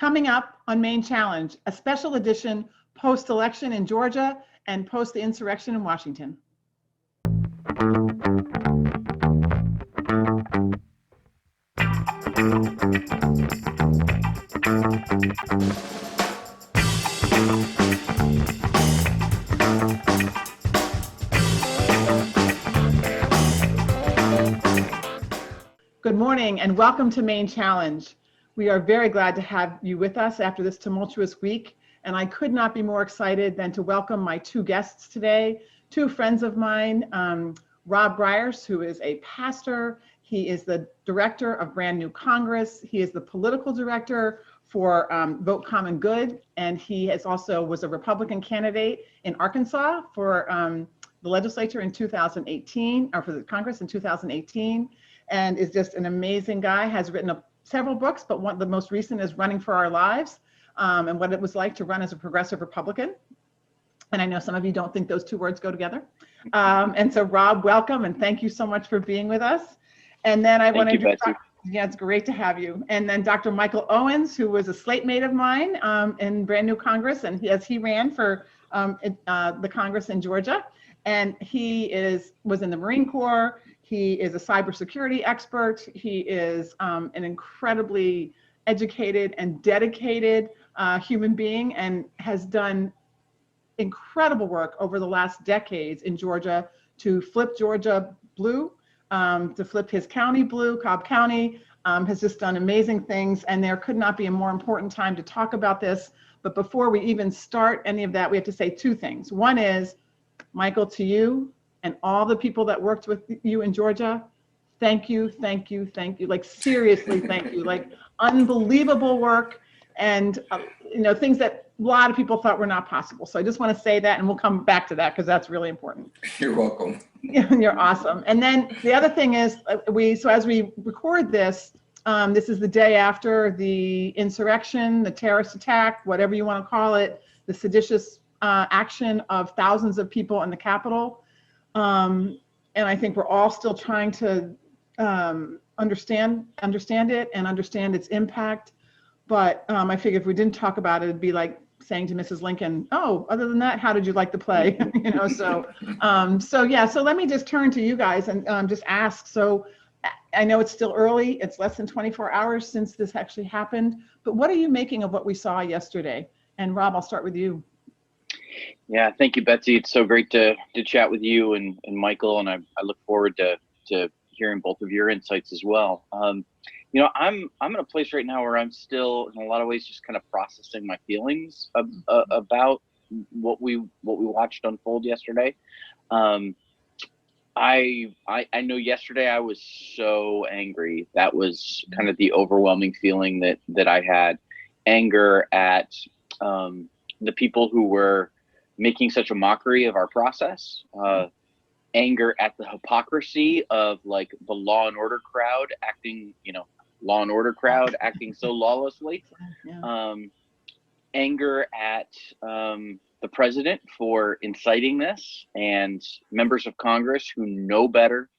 Coming up on Maine Challenge, a special edition post-election in Georgia and post the insurrection in Washington. Good morning and welcome to Maine Challenge. We are very glad to have you with us after this tumultuous week, and I could not be more excited than to welcome my two guests today, two friends of mine, Rob Ryerse, who is a pastor. He is the director of Brand New Congress. He is the political director for Vote Common Good, and he also was a Republican candidate in Arkansas for the legislature in 2018, or for the Congress in 2018, and is just an amazing guy, has written several books, but the most recent is Running for Our Lives, and what it was like to run as a progressive Republican. And I know some of you don't think those two words go together. And so Rob, welcome, and thank you so much for being with us. And then I want to introduce, yeah, it's great to have you. And then Dr. Michael Owens, who was a slate mate of mine in Brand New Congress, and as he ran for the Congress in Georgia, and he was in the Marine Corps. He is a cybersecurity expert. He is an incredibly educated and dedicated human being, and has done incredible work over the last decades in Georgia to flip Georgia blue, to flip his county blue. Cobb County has just done amazing things, and there could not be a more important time to talk about this. But before we even start any of that, we have to say two things. One is, Michael, to you and all the people that worked with you in Georgia, thank you, thank you, thank you. Like, seriously, thank you. Like, unbelievable work, and things that a lot of people thought were not possible. So I just want to say that, and we'll come back to that because that's really important. You're welcome. You're awesome. And then the other thing is, so as we record this, this is the day after the insurrection, the terrorist attack, whatever you want to call it, the seditious action of thousands of people in the Capitol. And I think we're all still trying to understand it and understand its impact. But I figured if we didn't talk about it, it'd be like saying to Mrs. Lincoln, "Oh, other than that, how did you like the play?" So let me just turn to you guys and just ask. So I know it's still early. It's less than 24 hours since this actually happened. But what are you making of what we saw yesterday? And Rob, I'll start with you. Yeah, thank you, Betsy. It's so great to chat with you and Michael, and I look forward to hearing both of your insights as well. I'm in a place right now where I'm still, in a lot of ways, just kind of processing my feelings about what we watched unfold yesterday. I know yesterday I was so angry. That was kind of the overwhelming feeling that I had. Anger at the people who were making such a mockery of our process, anger at the hypocrisy of like the law and order crowd acting so lawlessly, anger at the president for inciting this, and members of Congress who know better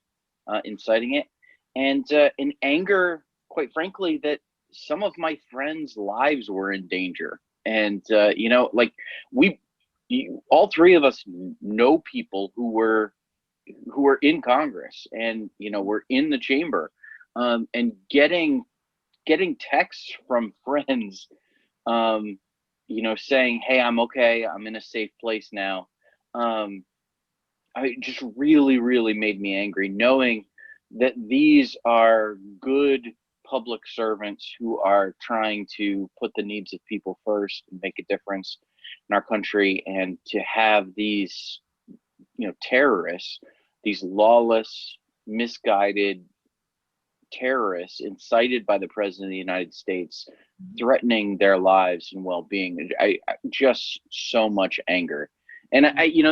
inciting it, and in anger, quite frankly, that some of my friends' lives were in danger. And all three of us know people who were in Congress, and were in the chamber, and getting texts from friends, saying, "Hey, I'm okay. I'm in a safe place now." It just really, really made me angry, knowing that these are good public servants who are trying to put the needs of people first and make a difference in our country, and to have these terrorists, these lawless, misguided terrorists incited by the president of the United States, threatening their lives and well-being. I just so much anger. And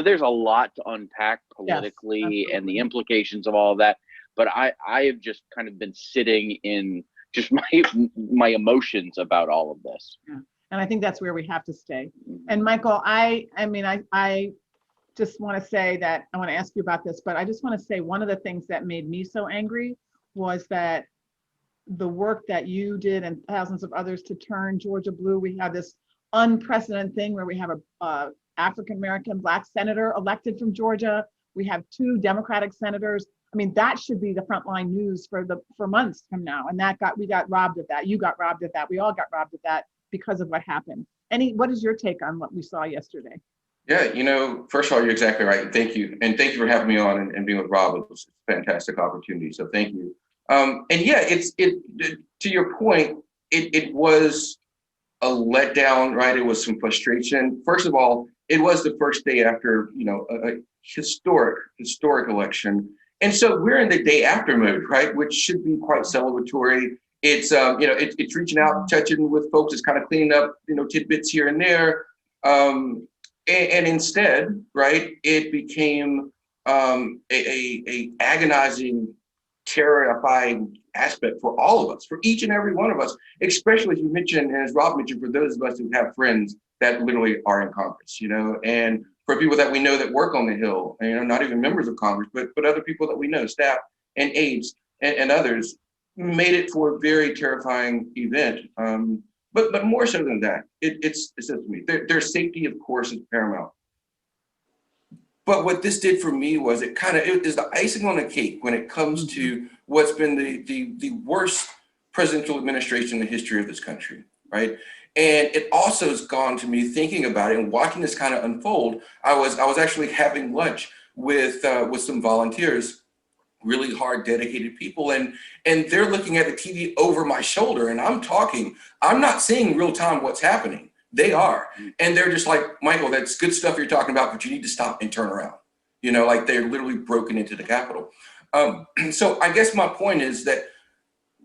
there's a lot to unpack politically, yes, and the implications of all of that. But I have just kind of been sitting in just my emotions about all of this. Yeah. And I think that's where we have to stay. And Michael, I just want to say that I want to ask you about this, but I just want to say one of the things that made me so angry was that the work that you did and thousands of others to turn Georgia blue. We have this unprecedented thing where we have a African-American Black senator elected from Georgia. We have 2 Democratic senators. I mean, that should be the frontline news for months from now. And we got robbed of that. You got robbed of that. We all got robbed of that because of what happened. What is your take on what we saw yesterday? Yeah, first of all, you're exactly right. Thank you. And thank you for having me on and being with Rob. It was a fantastic opportunity. So thank you. And yeah, to your point, it was a letdown, right? It was some frustration. First of all, it was the first day after, a historic election. And so we're in the day after mode, right? Which should be quite celebratory. It's, it's reaching out, touching with folks, it's kind of cleaning up, tidbits here and there. And instead, right, it became a agonizing, terrifying aspect for all of us, for each and every one of us, especially as you mentioned, and as Rob mentioned, for those of us who have friends that literally are in Congress, and for people that we know that work on the Hill, and not even members of Congress, but other people that we know, staff and aides and others, made it for a very terrifying event. But more so than that, it's just me. Their safety, of course, is paramount. But what this did for me was it is the icing on the cake when it comes to what's been the worst presidential administration in the history of this country, right? And it also has gone to me thinking about it and watching this kind of unfold. I was actually having lunch with some volunteers, really hard, dedicated people, and they're looking at the TV over my shoulder, and I'm not seeing real time what's happening. They are, and they're just like, Michael, that's good stuff you're talking about, but you need to stop and turn around. Like they're literally broken into the Capitol. So I guess my point is that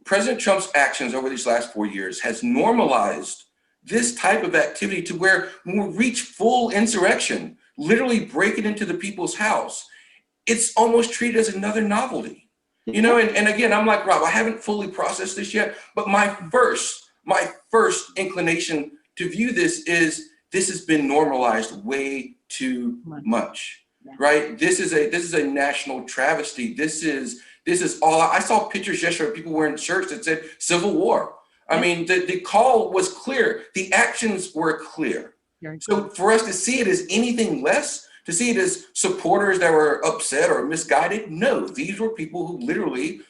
President Trump's actions over these last 4 years has normalized this type of activity to where when we reach full insurrection, literally breaking into the people's house, it's almost treated as another novelty, and again, I'm like, Rob, I haven't fully processed this yet, but my first inclination to view this has been normalized way too much, right? This is a national travesty. This is all. I saw pictures yesterday of people wearing shirts that said Civil War. I mean, the call was clear. The actions were clear. So for us to see it as anything less, to see it as supporters that were upset or misguided, no, these were people who literally,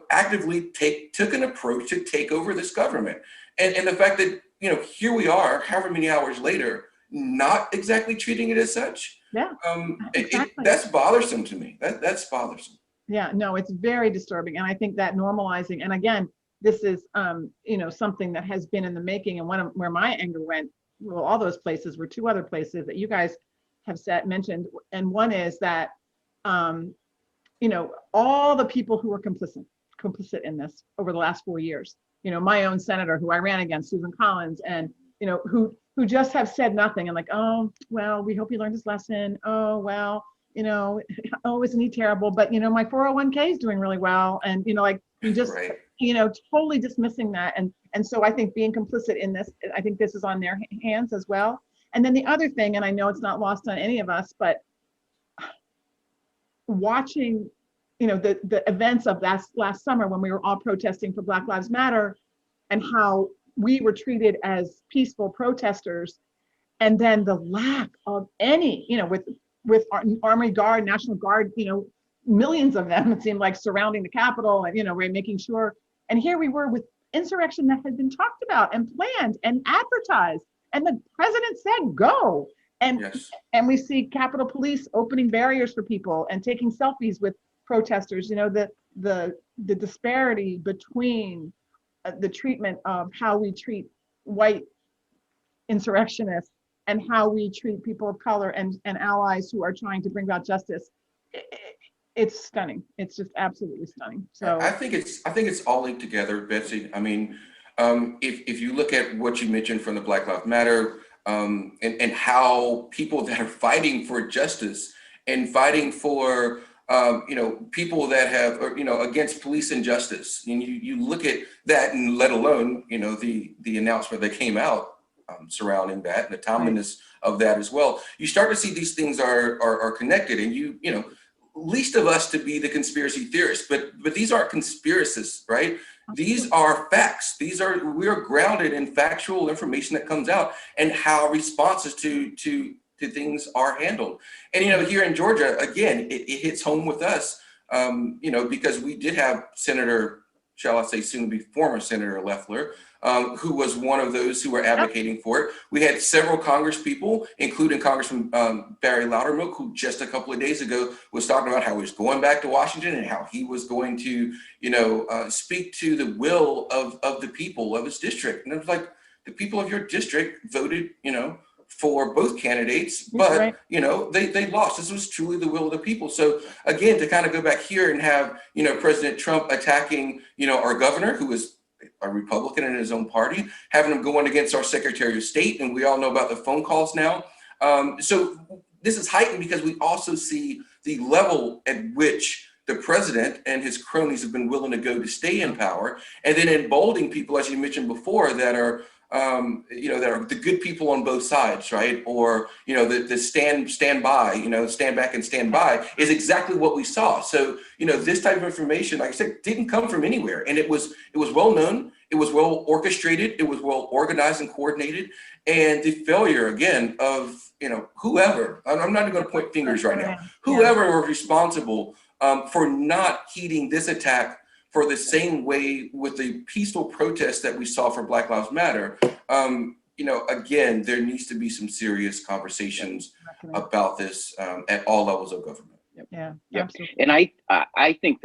actively took an approach to take over this government. And the fact that, here we are, however many hours later, not exactly treating it as such. Yeah, exactly. That's bothersome to me. That's bothersome. Yeah, no, it's very disturbing. And I think that normalizing, and again, this is, something that has been in the making. And where my anger went, well, all those places were 2 other places that you guys have mentioned. And one is that, all the people who were complicit in this over the last 4 years, my own senator who I ran against, Susan Collins, and, who just have said nothing and like, oh, well, we hope he learned his lesson. Oh, well, oh, isn't he terrible? But, my 401k is doing really well. And, we just, right. Totally dismissing that. And so I think being complicit in this, I think this is on their hands as well. And then the other thing, and I know it's not lost on any of us, but watching, the events of last summer when we were all protesting for Black Lives Matter and how we were treated as peaceful protesters, and then the lack of any, with Army Guard, National Guard, millions of them, it seemed like, surrounding the Capitol, and, we're making sure. And here we were with insurrection that had been talked about and planned and advertised. And the president said, go. And, yes. And we see Capitol Police opening barriers for people and taking selfies with protesters. The disparity between the treatment of how we treat white insurrectionists and how we treat people of color and allies who are trying to bring about justice. It's stunning. It's just absolutely stunning. So I think it's all linked together, Betsy. I mean, if you look at what you mentioned from the Black Lives Matter, and how people that are fighting for justice and fighting for people that have, against police injustice, and you look at that, and let alone the announcement that came out surrounding that and the timeliness of that as well, you start to see these things are connected, and least of us to be the conspiracy theorists, but these aren't conspiracists, right? These are facts. We are grounded in factual information that comes out and how responses to things are handled. And, here in Georgia, again, it hits home with us, because we did have Senator, shall I say, soon to be former Senator Loeffler, who was one of those who were advocating for it. We had several Congress people, including Congressman Barry Loudermilk, who just a couple of days ago was talking about how he was going back to Washington and how he was going to, speak to the will of the people of his district. And it was like, the people of your district voted, for both candidates, but they lost. This was truly the will of the people. So again, to kind of go back here and have President Trump attacking our governor, who is a Republican in his own party, having him going against our Secretary of State, and we all know about the phone calls now. So this is heightened because we also see the level at which the president and his cronies have been willing to go to stay in power, and then emboldening people, as you mentioned before, that are that are the good people on both sides, right? Or, the stand by, stand back and stand by is exactly what we saw. So, this type of information, like I said, didn't come from anywhere. And it was well known, it was well orchestrated, it was well organized and coordinated. And the failure, again, of, whoever, I'm not going to point fingers right now, whoever were responsible for not heeding this attack for the same way with the peaceful protests that we saw for Black Lives Matter, again, there needs to be some serious conversations about this at all levels of government. Yeah, absolutely. And I think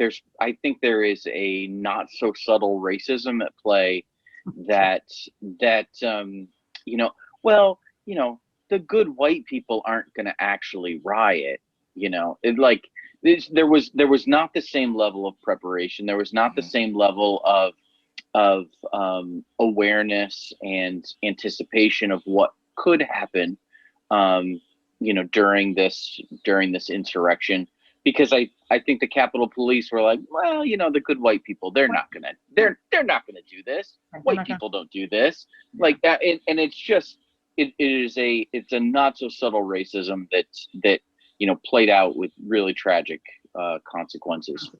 there is a not so subtle racism at play that the good white people aren't going to actually riot. There was not the same level of preparation. There was not the same level of awareness and anticipation of what could happen, during this insurrection. Because I think the Capitol Police were like, well, the good white people, they're not gonna do this. White people don't do this, like that, and it's just it's a not so subtle racism that played out with really tragic consequences.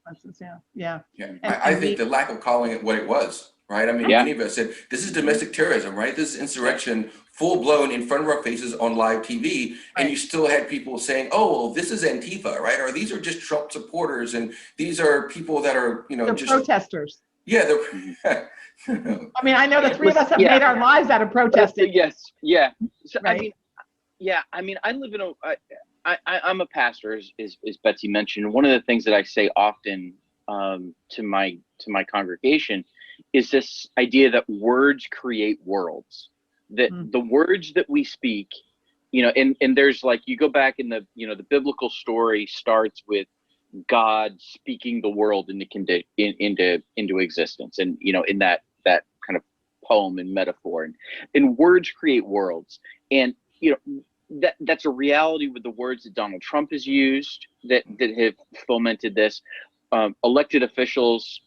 Yeah. I think the lack of calling it what it was, right? I mean, many of us said, this is domestic terrorism, right? This is insurrection, full blown in front of our faces on live TV. And you still had people saying, oh, well, this is Antifa, right? Or these are just Trump supporters. And these are people that are, they're just protesters. Yeah. I mean, I know the three of us have made our lives out of protesting. Yes. Yeah. So, right. I mean, I live in I'm a pastor, as Betsy mentioned. One of the things that I say often to my congregation is this idea that words create worlds. That the words that we speak, and there's like, you go back in the the biblical story starts with God speaking the world into existence, and in that kind of poem and metaphor, and words create worlds, and that's a reality with the words that Donald Trump has used that have fomented this. Elected officials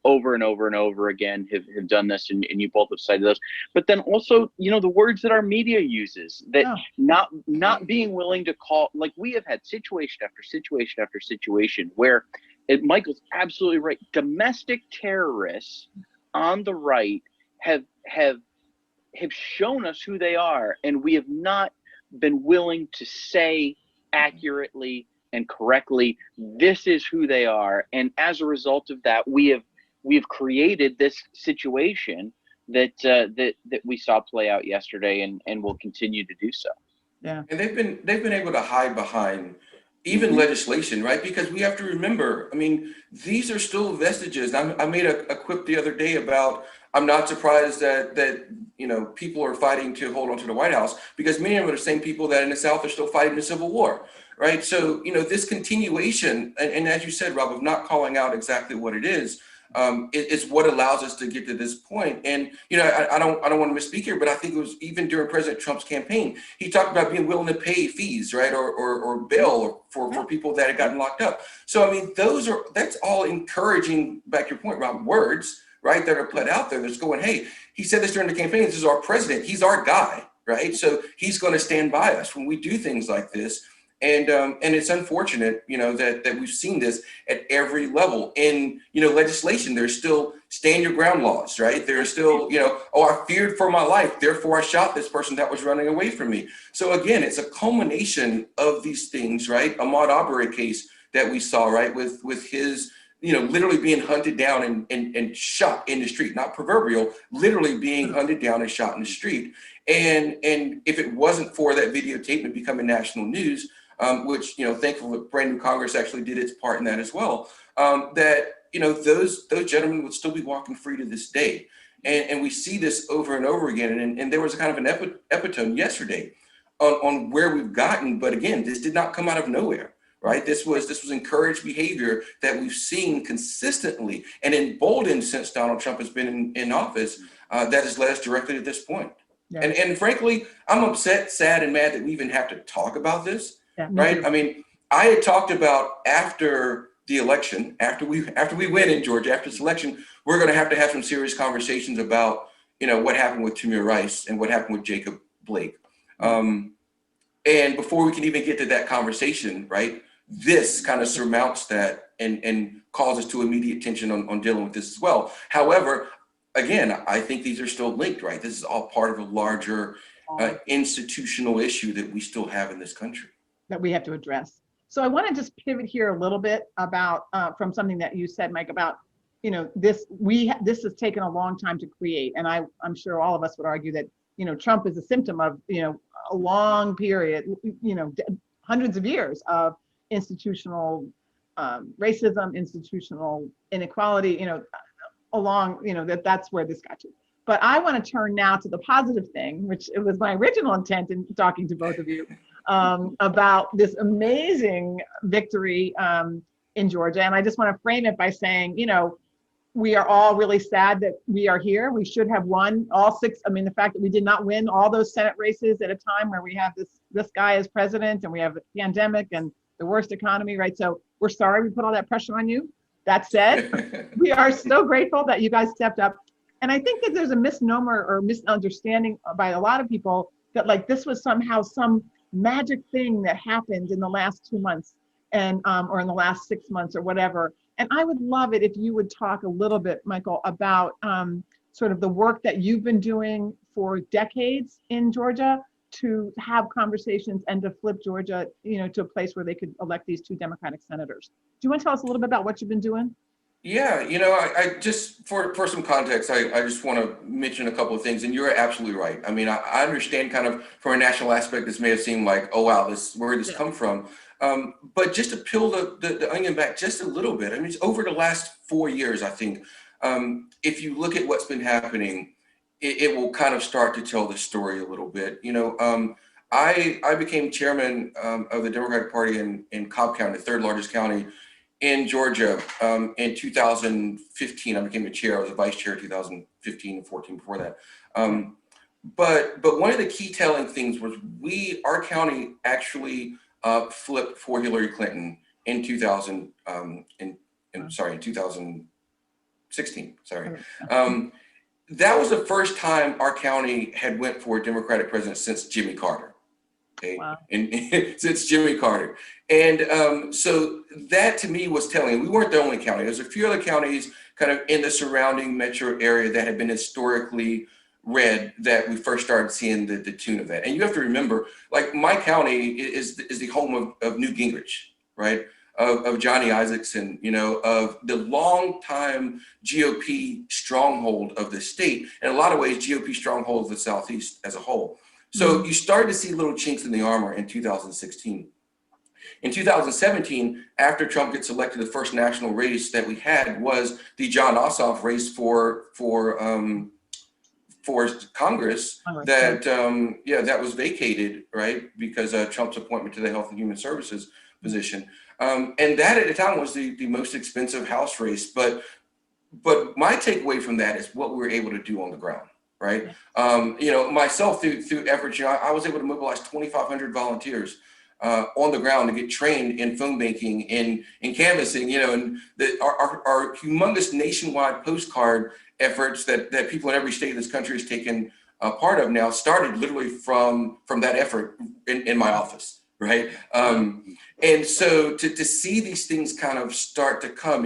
over and over and over again have done this, and you both have cited those. But then also, the words that our media uses, that not being willing to call, like we have had situation after situation after situation where, Michael's absolutely right, domestic terrorists on the right have shown us who they are, and we have not been willing to say accurately and correctly, this is who they are. And as a result of that, we have created this situation that we saw play out yesterday, and will continue to do so. Yeah. And they've been able to hide behind even legislation, right? Because we have to remember, I mean, these are still vestiges. I made a quip the other day about, I'm not surprised that people are fighting to hold on to the White House, because many of them are the same people that in the South are still fighting the Civil War, right? So, this continuation, and as you said, Rob, of not calling out exactly what it is what allows us to get to this point. And, I don't want to misspeak here, but I think it was even during President Trump's campaign, he talked about being willing to pay fees, right? Or bail for people that had gotten locked up. So, I mean, that's all encouraging, back to your point, Rob, words, right, that are put out there that's going, hey, he said this during the campaign, this is our president, he's our guy, right? So he's going to stand by us when we do things like this. And it's unfortunate, that we've seen this at every level in, legislation. There's still, stand your ground laws, right? There are still, oh, I feared for my life, therefore I shot this person that was running away from me. So again, it's a culmination of these things, right? Ahmaud Arbery case that we saw, right, with his, literally being hunted down and shot in the street, not proverbial, literally being hunted down and shot in the street. And if it wasn't for that videotape becoming national news, which, thankfully, brand new Congress actually did its part in that as well, that, those gentlemen would still be walking free to this day. And we see this over and over again. And there was a kind of an epitome yesterday on where we've gotten. But again, this did not come out of nowhere, right? This was encouraged behavior that we've seen consistently and emboldened since Donald Trump has been in office, that has led us directly to this point. Yeah. And frankly, I'm upset, sad, and mad that we even have to talk about this, right? I mean, I had talked about after the election, after we win in Georgia, after this election, we're going to have some serious conversations about, what happened with Tamir Rice and what happened with Jacob Blake. And before we can even get to that conversation, right, this kind of surmounts that and causes to immediate tension on dealing with this as well. However, again, I think these are still linked, right? This is all part of a larger institutional issue that we still have in this country that we have to address. So I want to just pivot here a little bit about from something that you said, Mike, about this has taken a long time to create, and I'm sure all of us would argue that Trump is a symptom of a long period, hundreds of years of institutional racism, institutional inequality, along that's where this got to. But I want to turn now to the positive thing, which it was my original intent in talking to both of you. About this amazing victory in Georgia. And I just want to frame it by saying, we are all really sad that we are here. We should have won all six. I mean, the fact that we did not win all those Senate races at a time where we have this guy as president and we have a pandemic and the worst economy, right? So we're sorry we put all that pressure on you. That said, we are so grateful that you guys stepped up. And I think that there's a misnomer or misunderstanding by a lot of people that like this was somehow some magic thing that happened in the last 2 months and or in the last 6 months or whatever. And I would love it if you would talk a little bit, Michael, about sort of the work that you've been doing for decades in Georgia to have conversations and to flip Georgia, to a place where they could elect these 2 Democratic senators. Do you want to tell us a little bit about what you've been doing? Yeah, I just, for some context, I just want to mention a couple of things, and you're absolutely right. I mean, I understand kind of from a national aspect, this may have seemed like, oh, wow, where did this come from? But just to peel the onion back just a little bit, I mean, it's over the last 4 years, I think, if you look at what's been happening, it will kind of start to tell the story a little bit. I became chairman of the Democratic Party in Cobb County, the 3rd largest county in Georgia, in 2015. I became the chair. I was a vice chair 2015 and 14 before that. But one of the key telling things was our county actually flipped for Hillary Clinton in 2016. That was the first time our county had went for a Democratic president since Jimmy Carter. Okay. Wow. And since Jimmy Carter. And so that to me was telling. We weren't the only county. There's a few other counties kind of in the surrounding metro area that had been historically red that we first started seeing the tune of that. And you have to remember, like my county is the home of Newt Gingrich, right? Of Johnny Isakson, of the longtime GOP stronghold of the state. In a lot of ways, GOP stronghold of the Southeast as a whole. So you started to see little chinks in the armor in 2016. In 2017, after Trump gets elected, the first national race that we had was the John Ossoff race for Congress that was vacated, right? Because Trump's appointment to the Health and Human Services position. And that at the time was the most expensive House race. But my takeaway from that is what we were able to do on the ground. Right. Myself through efforts, I was able to mobilize 2,500 volunteers on the ground to get trained in phone banking, in canvassing, and our humongous nationwide postcard efforts that people in every state of this country has taken part of now started literally from that effort in my office. right? And so to see these things kind of start to come,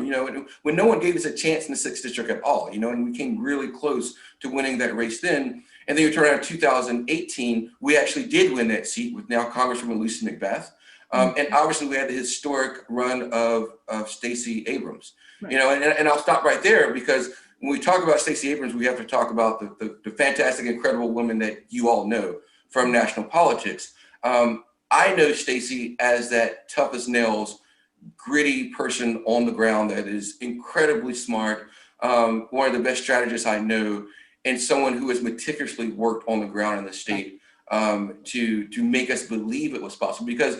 when no one gave us a chance in the 6th district at all, and we came really close to winning that race then. And then we turned around in 2018, we actually did win that seat with now Congresswoman Lucy McBeth. And obviously we had the historic run of Stacey Abrams, Right. And I'll stop right there, because when we talk about Stacey Abrams, we have to talk about the fantastic, incredible woman that you all know from national politics. I know Stacey as that tough as nails, gritty person on the ground that is incredibly smart, one of the best strategists I know, and someone who has meticulously worked on the ground in the state to make us believe it was possible. Because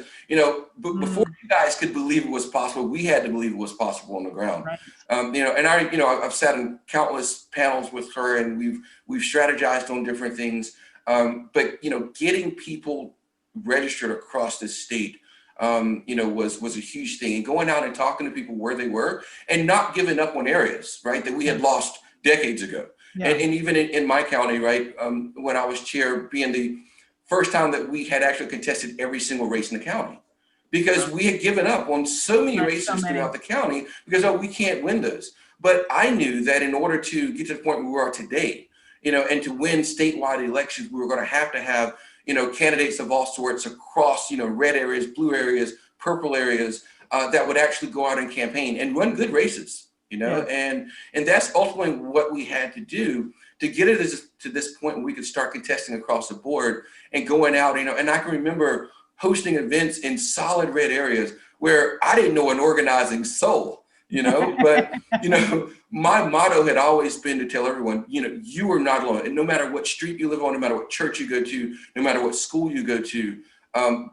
before you guys could believe it was possible, we had to believe it was possible on the ground. Right. And I've sat in countless panels with her, and we've strategized on different things. But getting people registered across the state, was a huge thing, and going out and talking to people where they were, and not giving up on areas, right, that we had lost decades ago. Yeah. And even in my county, right, when I was chair, being the first time that we had actually contested every single race in the county, because we had given up on so many races throughout the county because, we can't win those. But I knew that in order to get to the point where we are today, and to win statewide elections, we were going to have candidates of all sorts across, red areas, blue areas, purple areas, that would actually go out and campaign and run good races, and that's ultimately what we had to do to get it to this point where we could start contesting across the board and going out, and I can remember hosting events in solid red areas where I didn't know an organizing soul, but, my motto had always been to tell everyone, you are not alone. And no matter what street you live on, no matter what church you go to, no matter what school you go to,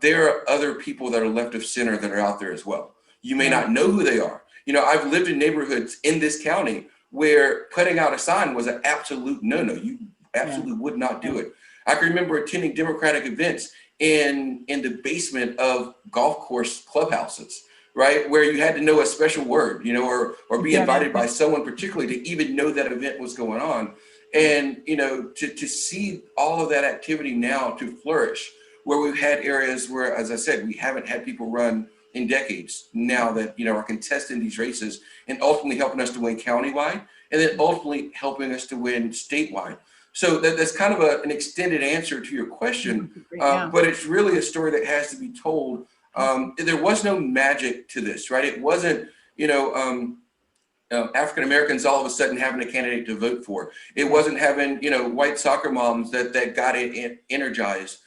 there are other people that are left of center that are out there as well. You may not know who they are. I've lived in neighborhoods in this county where putting out a sign was an absolute no-no. You absolutely would not do it. I can remember attending Democratic events in the basement of golf course clubhouses, right, where you had to know a special word, or be invited by someone particularly to even know that event was going on. And, to see all of that activity now to flourish, where we've had areas where, as I said, we haven't had people run in decades now that, are contesting these races and ultimately helping us to win countywide, and then ultimately helping us to win statewide. So that's kind of an extended answer to your question, but it's really a story that has to be told. There was no magic to this, right? It wasn't, African Americans all of a sudden having a candidate to vote for. It wasn't having, white soccer moms that got it energized.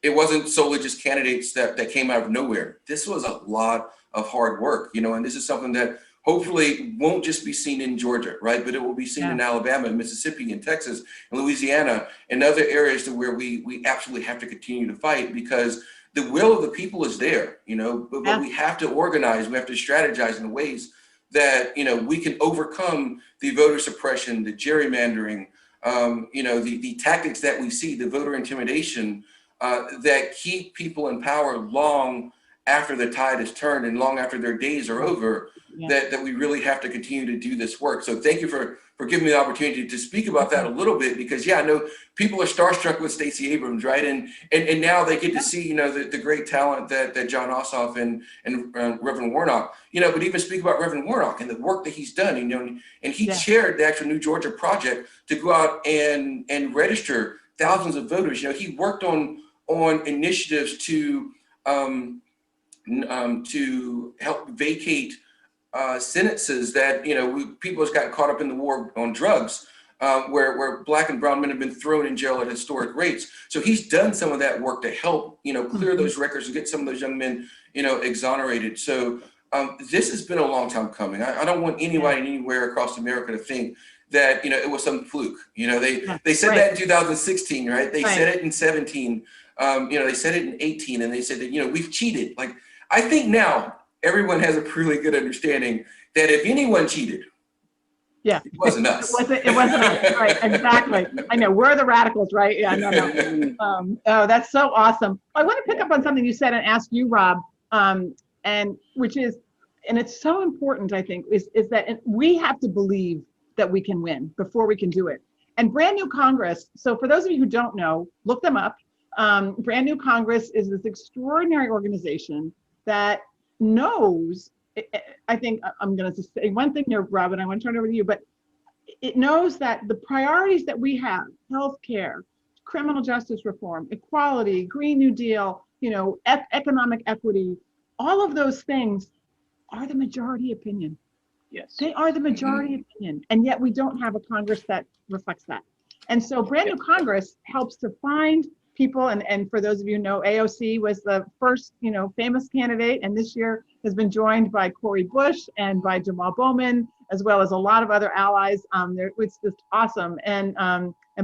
It wasn't solely just candidates that came out of nowhere. This was a lot of hard work, and this is something that hopefully won't just be seen in Georgia, right? But it will be seen in Alabama, and Mississippi, and Texas, and Louisiana, and other areas to where we absolutely have to continue to fight, because the will of the people is there, but we have to organize, we have to strategize in ways that, we can overcome the voter suppression, the gerrymandering, the tactics that we see, the voter intimidation, that keep people in power long after the tide is turned and long after their days are over, that we really have to continue to do this work. So thank you for giving me the opportunity to speak about that a little bit, because I know people are starstruck with Stacey Abrams, right? And now they get to see, the great talent that John Ossoff and Reverend Warnock, but even speak about Reverend Warnock and the work that he's done, and he chaired the actual New Georgia project to go out and register thousands of voters. He worked on initiatives to help vacate sentences that, people have gotten caught up in the war on drugs, where Black and brown men have been thrown in jail at historic rates. So he's done some of that work to help, clear those records and get some of those young men, exonerated. So this has been a long time coming. I don't want anybody anywhere across America to think that, it was some fluke. They said that in 2016, right? They said it in 17, they said it in 18, and they said that, we've cheated. Like, I think now everyone has a really good understanding that if anyone cheated, it wasn't us. It wasn't us, right? Exactly. I know, we're the radicals, right? Yeah, no. Oh, that's so awesome. I want to pick up on something you said and ask you, Rob, and which is, and it's so important, I think, is that we have to believe that we can win before we can do it. And brand new Congress. So for those of you who don't know, look them up. Brand New Congress is this extraordinary organization that knows, I think I'm going to say one thing here, Robin, I want to turn it over to you, but it knows that the priorities that we have, healthcare, criminal justice reform, equality, Green New Deal, economic equity, all of those things are the majority opinion. Yes. They are the majority opinion. And yet we don't have a Congress that reflects that. And so Brand New Congress helps to find people, and for those of you who know, AOC was the first, famous candidate, and this year has been joined by Cori Bush and by Jamal Bowman, as well as a lot of other allies. It's just awesome. And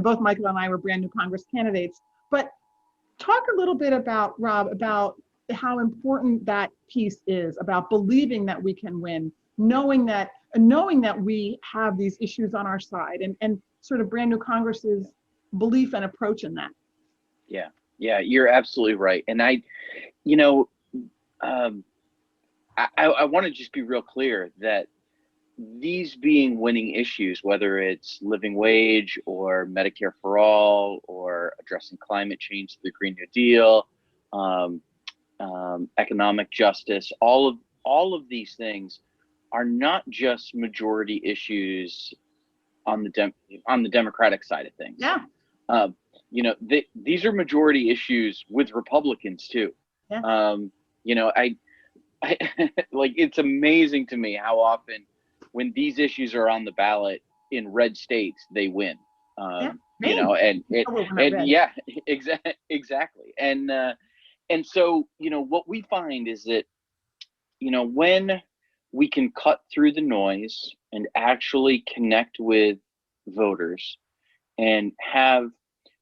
both Michael and I were Brand New Congress candidates. But talk a little bit about, Rob, about how important that piece is, about believing that we can win, knowing that we have these issues on our side, and sort of Brand New Congress's belief and approach in that. Yeah, you're absolutely right. And I want to just be real clear that these being winning issues, whether it's living wage or Medicare for all or addressing climate change through the Green New Deal, economic justice, all of these things are not just majority issues on the Democratic side of things. Yeah. These are majority issues with Republicans too. Yeah. I like, it's amazing to me how often when these issues are on the ballot in red states, they win. Exactly. And so, what we find is that, when we can cut through the noise and actually connect with voters and have,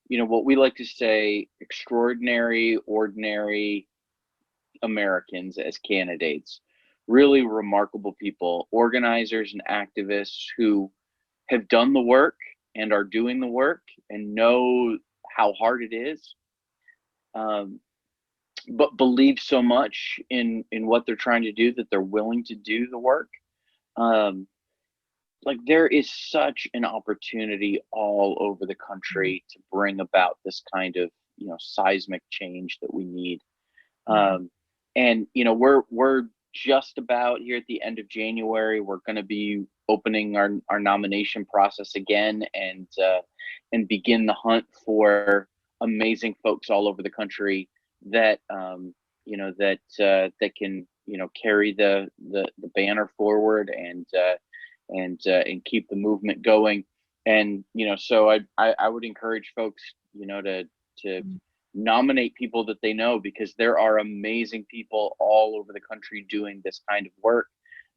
what we like to say, extraordinary, ordinary Americans as candidates, really remarkable people, organizers and activists who have done the work and are doing the work and know how hard it is, but believe so much in what they're trying to do that they're willing to do the work. Like, there is such an opportunity all over the country to bring about this kind of, seismic change that we need. And, we're just about here at the end of January. We're going to be opening our nomination process again and begin the hunt for amazing folks all over the country that, that can, carry the banner forward and keep the movement going. And, so I would encourage folks, to nominate people that they know, because there are amazing people all over the country doing this kind of work.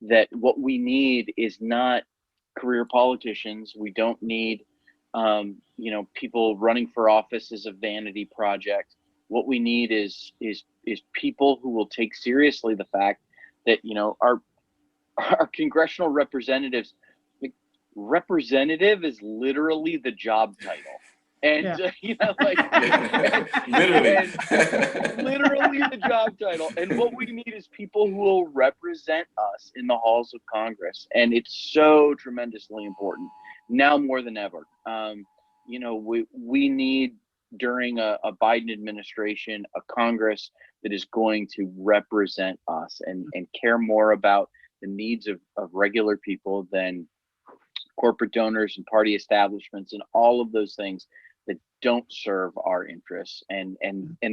That what we need is not career politicians. We don't need, people running for office as a vanity project. What we need is people who will take seriously the fact that, our congressional representatives, representative is literally the job title. And, literally the job title. And what we need is people who will represent us in the halls of Congress. And it's so tremendously important now more than ever. We need, during a Biden administration, a Congress that is going to represent us and care more about the needs of regular people than corporate donors and party establishments and all of those things that don't serve our interests. And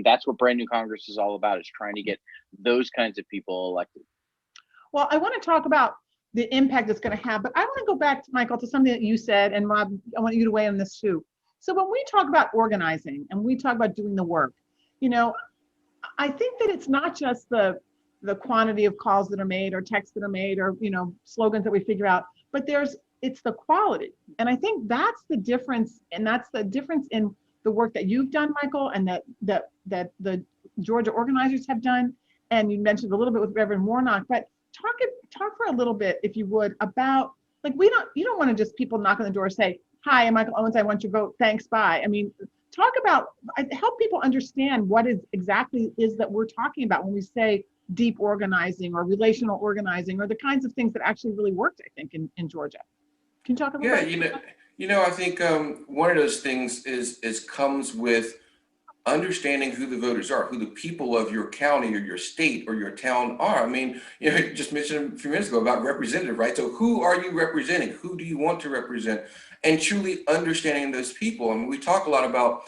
that's what Brand New Congress is all about, is trying to get those kinds of people elected. Well, I want to talk about the impact it's going to have, but I want to go back to, Michael, to something that you said, and Rob, I want you to weigh on this too. So when we talk about organizing and we talk about doing the work, I think that it's not just the quantity of calls that are made or texts that are made or, slogans that we figure out, but it's the quality. And I think that's the difference. And that's the difference in the work that you've done, Michael, and that the Georgia organizers have done. And you mentioned a little bit with Reverend Warnock, but talk for a little bit, if you would, about, like, you don't want to just people knock on the door and say, "Hi, I'm Michael Owens, I want your vote, thanks, bye." I mean, help people understand what exactly that we're talking about when we say deep organizing or relational organizing, or the kinds of things that actually really worked, I think, in Georgia. Can you talk about that? I think one of those things is comes with understanding who the voters are, who the people of your county or your state or your town are. I mean, you know, you just mentioned a few minutes ago about representative, right? So who are you representing? Who do you want to represent? And truly understanding those people. I mean, we talk a lot about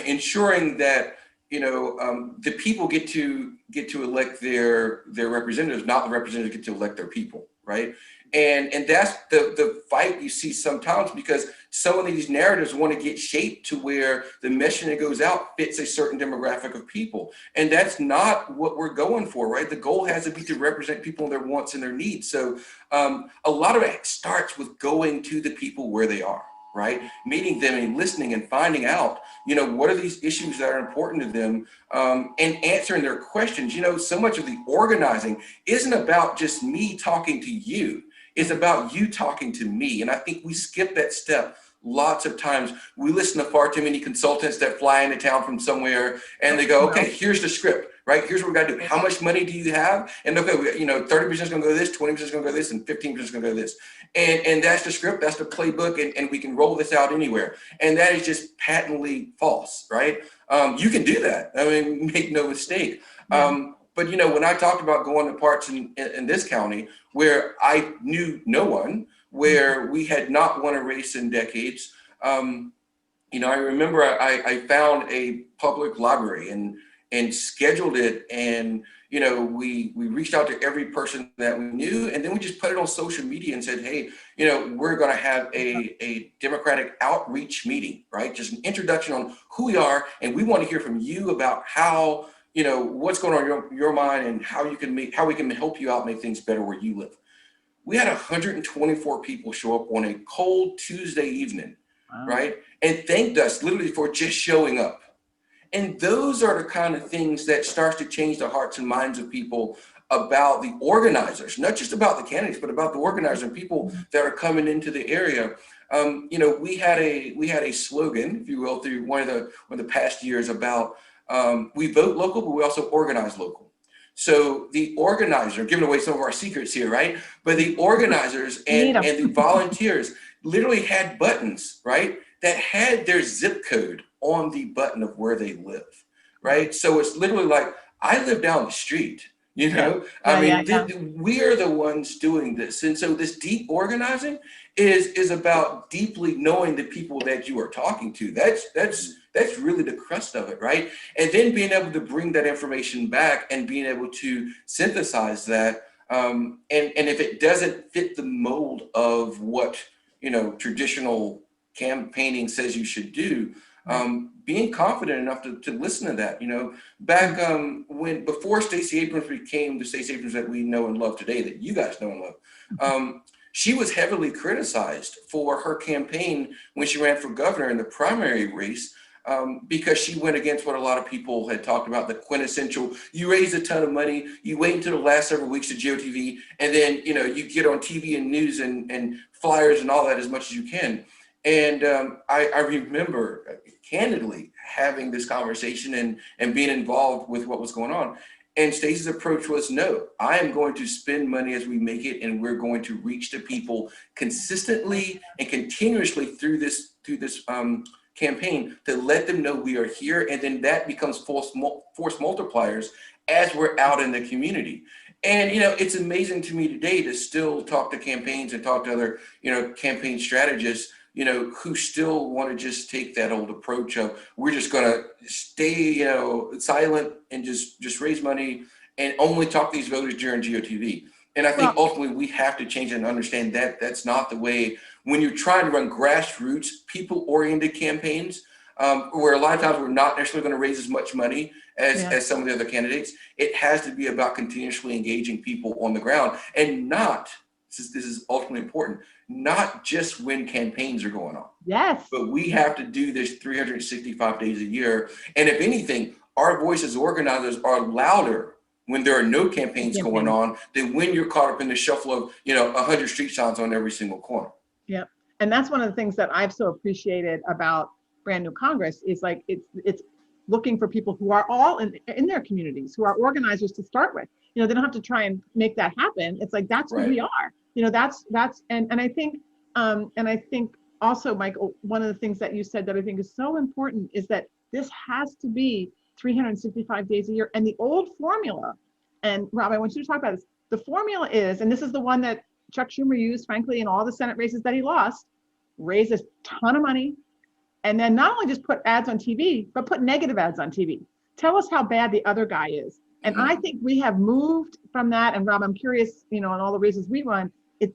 ensuring that, you know, the people get to elect their representatives, not the representatives get to elect their people, right? And that's the fight you see sometimes, because some of these narratives want to get shaped to where the messaging that goes out fits a certain demographic of people. And that's not what we're going for, right? The goal has to be to represent people and their wants and their needs. So a lot of it starts with going to the people where they are, right? Meeting them and listening and finding out, you know, what are these issues that are important to them, and answering their questions. You know, so much of the organizing isn't about just me talking to you. It's about you talking to me. And I think we skip that step lots of times. We listen to far too many consultants that fly into town from somewhere and they go, okay, here's the script, right? Here's what we got to do. How much money do you have? And okay, you know, 30% is going to go to this, 20% is going to go to this, and 15% is going to go to this. And that's the script, that's the playbook, and we can roll this out anywhere. And that is just patently false, right? You can do that. I mean, make no mistake. But, you know, when I talked about going to parts in this county where I knew no one, where we had not won a race in decades, you know, I remember I found a public library and scheduled it. And, you know, we reached out to every person that we knew, and then we just put it on social media and said, hey, you know, we're going to have a Democratic outreach meeting, right? Just an introduction on who we are. And we want to hear from you about how, you know, what's going on in your mind and how we can help you out, make things better where you live. We had 124 people show up on a cold Tuesday evening, right? And thanked us literally for just showing up. And those are the kind of things that starts to change the hearts and minds of people about the organizers, not just about the candidates, but about the organizers and people that are coming into the area. You know, we had a slogan, if you will, through one of the past years about we vote local, but we also organize local. So the organizer, giving away some of our secrets here, right? But the organizers and the volunteers literally had buttons, right, that had their zip code on the button of where they live, right? So it's literally like, I live down the street, you know? We are the ones doing this. And so this deep organizing is about deeply knowing the people that you are talking to. That's really the crust of it, right? And then being able to bring that information back and being able to synthesize that. And if it doesn't fit the mold of what, you know, traditional campaigning says you should do, being confident enough to listen to that. You know, back before Stacey Abrams became the Stacey Abrams that we know and love today, that you guys know and love, she was heavily criticized for her campaign when she ran for governor in the primary race, because she went against what a lot of people had talked about, the quintessential, you raise a ton of money, you wait until the last several weeks of GOTV, and then, you know, you get on TV and news and flyers and all that as much as you can. And I remember candidly having this conversation and being involved with what was going on. And Stacey's approach was, no, I am going to spend money as we make it, and we're going to reach the people consistently and continuously through this campaign to let them know we are here. And then that becomes force multipliers as we're out in the community. And, you know, it's amazing to me today to still talk to campaigns and talk to other, you know, campaign strategists, you know, who still want to just take that old approach of, we're just going to stay, you know, silent and just raise money and only talk to these voters during GOTV. And I think ultimately we have to change and understand that that's not the way. When you're trying to run grassroots, people-oriented campaigns, where a lot of times we're not necessarily going to raise as much money as some of the other candidates, it has to be about continuously engaging people on the ground, and not, this is ultimately important, not just when campaigns are going on. Yes. But we have to do this 365 days a year. And if anything, our voices as organizers are louder when there are no campaigns going on than when you're caught up in the shuffle of, you know, 100 street signs on every single corner. Yeah. And that's one of the things that I've so appreciated about Brand New Congress is like, it's looking for people who are all in their communities, who are organizers to start with. You know, they don't have to try and make that happen. It's like, that's who we are. You know, that's, and I think also, Michael, one of the things that you said that I think is so important is that This has to be 365 days a year. And the old formula, and Rob, I want you to talk about this. The formula is, and this is the one that Chuck Schumer used, frankly, in all the Senate races that he lost, raise a ton of money, and then not only just put ads on TV, but put negative ads on TV. Tell us how bad the other guy is. And I think we have moved from that. And Rob, I'm curious, on all the races we run,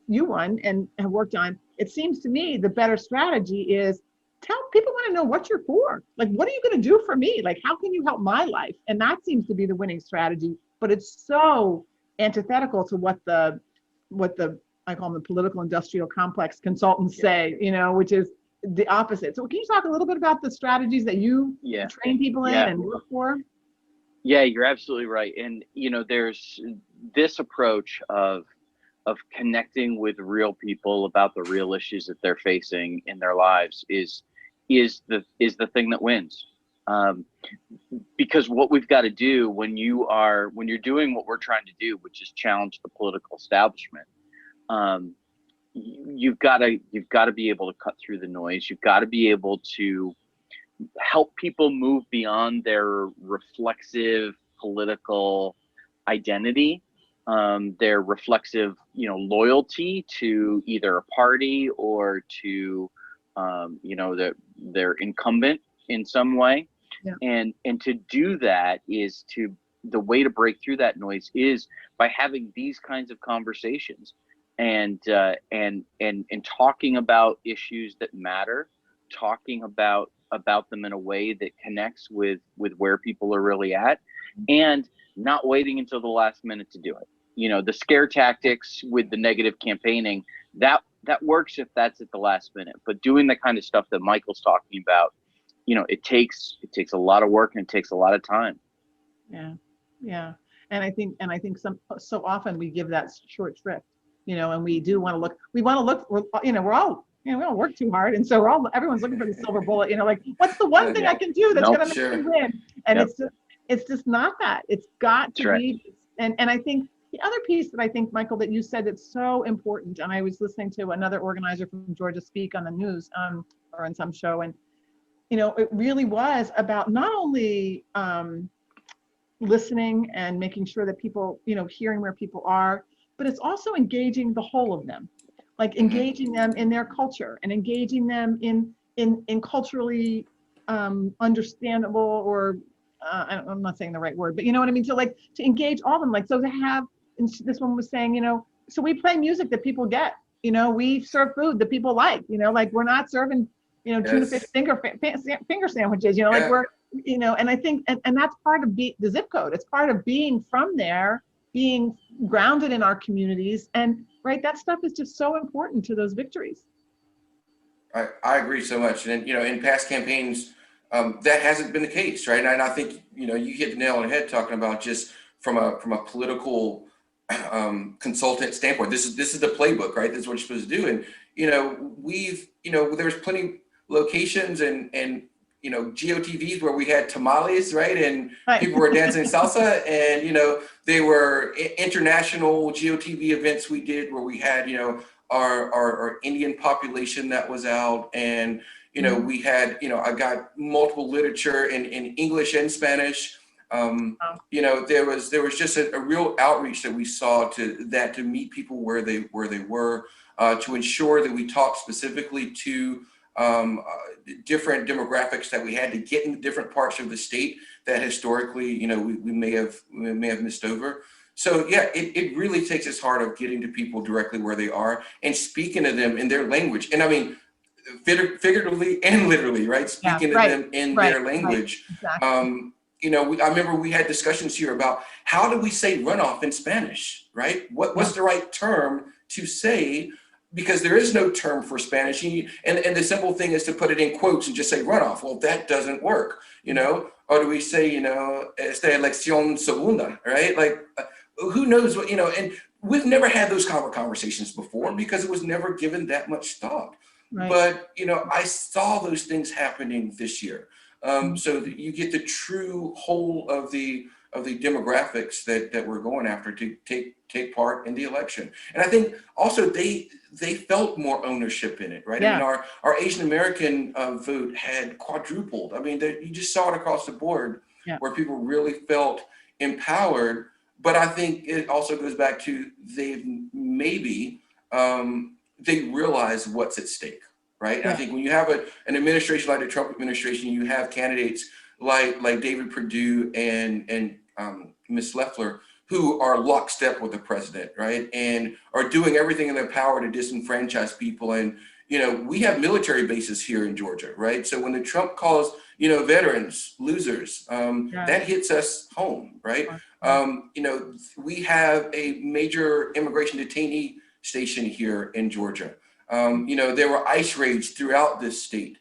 you won and have worked on. It seems to me the better strategy is tell people want to know what you're for. Like, what are you going to do for me? Like, how can you help my life? And that seems to be the winning strategy. But it's so antithetical to what the I call them the political industrial complex consultants say, which is the opposite. So can you talk a little bit about the strategies that you train people in and work for? Yeah, you're absolutely right. And, there's this approach of connecting with real people about the real issues that they're facing in their lives is the thing that wins. Because what we've got to do when you're doing what we're trying to do, which is challenge the political establishment, you've got to be able to cut through the noise. You've got to be able to help people move beyond their reflexive political identity, their reflexive, loyalty to either a party or to, their incumbent in some way. Yeah. And to do that the way to break through that noise is by having these kinds of conversations and talking about issues that matter, talking about them in a way that connects with where people are really at, and not waiting until the last minute to do it. The scare tactics with the negative campaigning, that works if that's at the last minute, but doing the kind of stuff that Michael's talking about, it takes a lot of work and it takes a lot of time. Yeah. And I think so often we give that short shrift, and we do want to look, we're all, we don't work too hard. And so everyone's looking for the silver bullet, like, what's the one thing I can do that's going to make me win? And it's just not that. It's got to be. And I think the other piece that I think, Michael, that you said that's so important, and I was listening to another organizer from Georgia speak on the news or on some show, and it really was about not only listening and making sure that people, hearing where people are, but it's also engaging the whole of them, like engaging them in their culture and engaging them in culturally understandable, or I'm not saying the right word, but you know what I mean? So like to engage all of them, like, so to have, and this one was saying, so we play music that people get, we serve food that people like, like we're not serving, tuna fish finger sandwiches, like we're, and I think, and that's part of the zip code. It's part of being from there, being grounded in our communities, and that stuff is just so important to those victories. I agree so much. And in past campaigns, that hasn't been the case, right? And I think, you hit the nail on the head talking about just from a political consultant standpoint. This is the playbook, right? This is what you're supposed to do. And, there's plenty locations and GOTVs where we had tamales, right? And people were dancing salsa, and, they were international GOTV events we did where we had, our Indian population that was out, and, we had, I got multiple literature in English and Spanish. There was just a real outreach that we saw to meet people where they were, to ensure that we talked specifically to different demographics that we had to get in different parts of the state that historically, we may have missed over. So it really takes its heart of getting to people directly where they are and speaking to them in their language. And I mean, figuratively and literally, right? Speaking to them in their language. Exactly. I remember we had discussions here about how do we say runoff in Spanish, right? What's the right term to say? Because there is no term for Spanish. And the simple thing is to put it in quotes and just say runoff. Well, that doesn't work, Or do we say, esta elección segunda, right? Like, who knows what, and we've never had those conversations before because it was never given that much thought. Right. But, I saw those things happening this year. So that you get the true whole of the demographics that we're going after to take part in the election. And I think also they felt more ownership in it, right? Yeah. I mean, our Asian American vote had quadrupled. I mean, you just saw it across the board, where people really felt empowered. But I think it also goes back to they realize what's at stake, right? And I think when you have an administration like the Trump administration, you have candidates like David Perdue and Ms. Loeffler, who are lockstep with the president, right? And are doing everything in their power to disenfranchise people. And, we have military bases here in Georgia, right? So when the Trump calls, veterans losers, that hits us home, right? We have a major immigration detainee station here in Georgia. There were ICE raids throughout this state.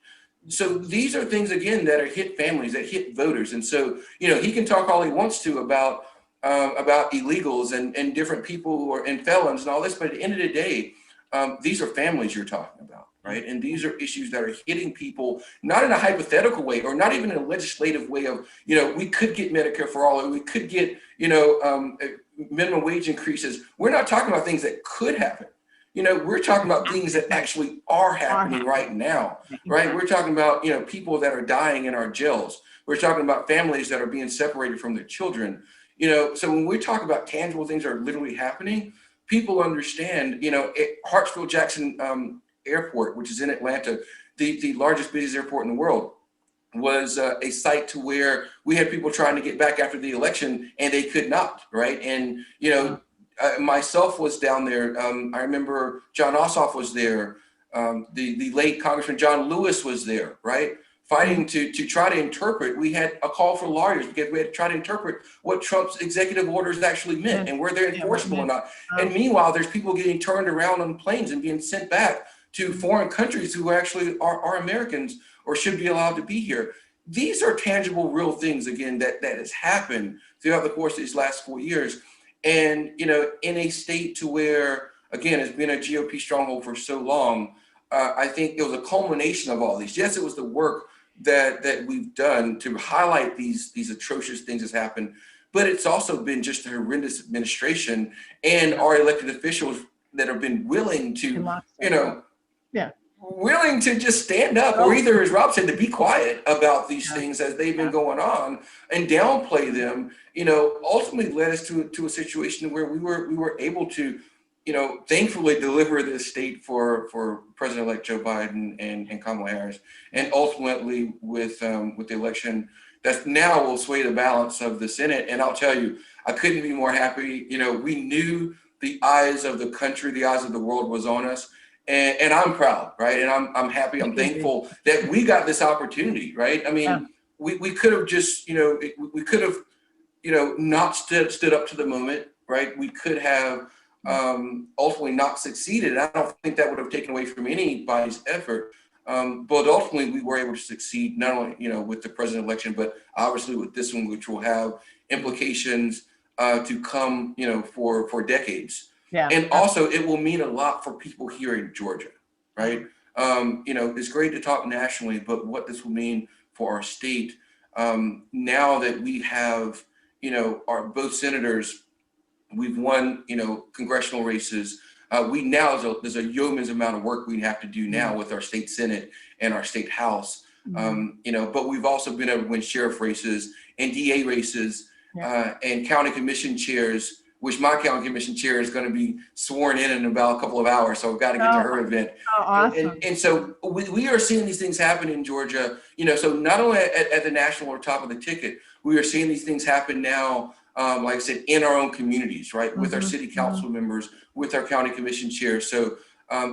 So these are things, again, that hit families, that hit voters. And so, he can talk all he wants to about illegals and different people who are and felons and all this, but at the end of the day, these are families you're talking about, right? And these are issues that are hitting people, not in a hypothetical way, or not even in a legislative way of, we could get Medicare for all, or we could get, minimum wage increases. We're not talking about things that could happen. We're talking about things that actually are happening right now, right? We're talking about, people that are dying in our jails. We're talking about families that are being separated from their children. So when we talk about tangible things that are literally happening, people understand, at Hartsfield-Jackson Airport, which is in Atlanta, the largest, busiest airport in the world, was a site to where we had people trying to get back after the election and they could not, right? And, myself was down there. I remember John Ossoff was there. The late Congressman John Lewis was there, right? Fighting to try to interpret. We had a call for lawyers because we had to try to interpret what Trump's executive orders actually meant and were they enforceable or not. And meanwhile, there's people getting turned around on planes and being sent back to foreign countries who actually are Americans or should be allowed to be here. These are tangible, real things, again, that has happened throughout the course of these last 4 years. And, in a state to where, again, it's been a GOP stronghold for so long, I think it was a culmination of all these. Yes, it was the work that we've done to highlight these atrocious things that's happened, but it's also been just a horrendous administration and our elected officials that have been willing to, willing to just stand up, or either, as Rob said, to be quiet about these things as they've been going on and downplay them, ultimately led us to a situation where we were able to, thankfully deliver this state for President-elect Joe Biden and Kamala Harris, and ultimately with the election that now will sway the balance of the Senate. And I'll tell you, I couldn't be more happy. We knew the eyes of the country, the eyes of the world was on us. And I'm proud, right? And I'm happy, I'm thankful that we got this opportunity, right? I mean, we could have just, we could have, not stood up to the moment, right? We could have ultimately not succeeded. I don't think that would have taken away from anybody's effort. But ultimately, we were able to succeed, not only, with the president election, but obviously with this one, which will have implications to come, for decades. Yeah. And also, it will mean a lot for people here in Georgia, right? It's great to talk nationally, but what this will mean for our state, now that we have, our both senators, we've won, congressional races. We now, there's a yeoman's amount of work we have to do now with our state Senate and our state House, but we've also been able to win sheriff races and DA races and county commission chairs, which my county commission chair is going to be sworn in about a couple of hours. So I've got to get to her event. Oh, awesome. And so we are seeing these things happen in Georgia, so not only at the national or top of the ticket, we are seeing these things happen now, like I said, in our own communities, right? With our city council members, with our county commission chairs. So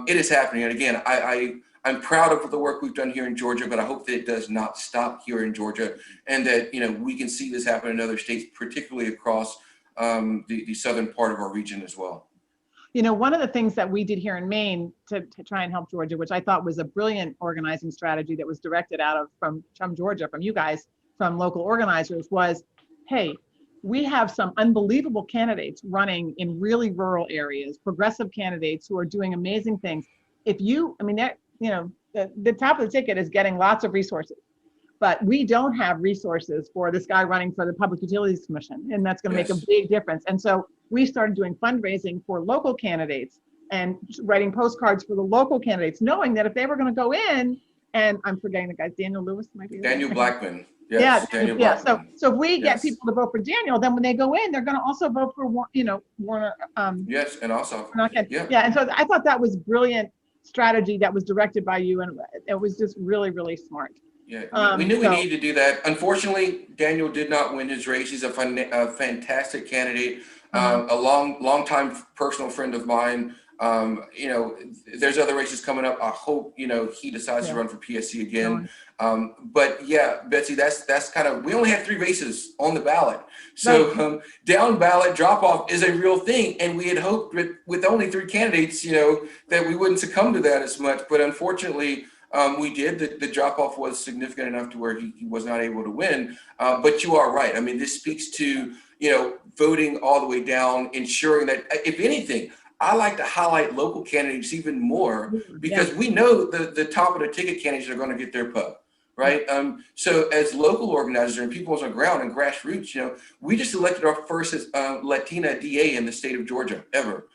it is happening. And again, I'm proud of the work we've done here in Georgia, but I hope that it does not stop here in Georgia, and that, we can see this happen in other states, particularly across the southern part of our region as well. One of the things that we did here in Maine to try and help Georgia, which I thought was a brilliant organizing strategy that was directed from Georgia, from you guys, from local organizers, was, hey, we have some unbelievable candidates running in really rural areas, progressive candidates who are doing amazing things. If you, the top of the ticket is getting lots of resources. but we don't have resources for this guy running for the Public Utilities Commission, and that's going to make a big difference. And so we started doing fundraising for local candidates and writing postcards for the local candidates, knowing that if they were going to go in, and I'm forgetting the guys, Daniel Lewis might be. Daniel Blackman. Yes, yeah, Daniel yeah. Blackman. So if we get people to vote for Daniel, then when they go in, they're going to also vote for Warner. Yes, and also. And so I thought that was brilliant strategy that was directed by you, and it was just really, really smart. Yeah, we knew we needed to do that. Unfortunately, Daniel did not win his race. He's a fantastic candidate, a long-time personal friend of mine. There's other races coming up. I hope, he decides to run for PSC again. But yeah, Betsy, that's kind of, we only had 3 races on the ballot. So down ballot drop off is a real thing. And we had hoped with only 3 candidates, that we wouldn't succumb to that as much. But unfortunately, we did. The drop off was significant enough to where he was not able to win. But you are right. I mean, this speaks to, voting all the way down, ensuring that, if anything, I like to highlight local candidates even more, because we know the top of the ticket candidates are going to get their pub, right? So as local organizers and people on the ground and grassroots, we just elected our first Latina DA in the state of Georgia ever,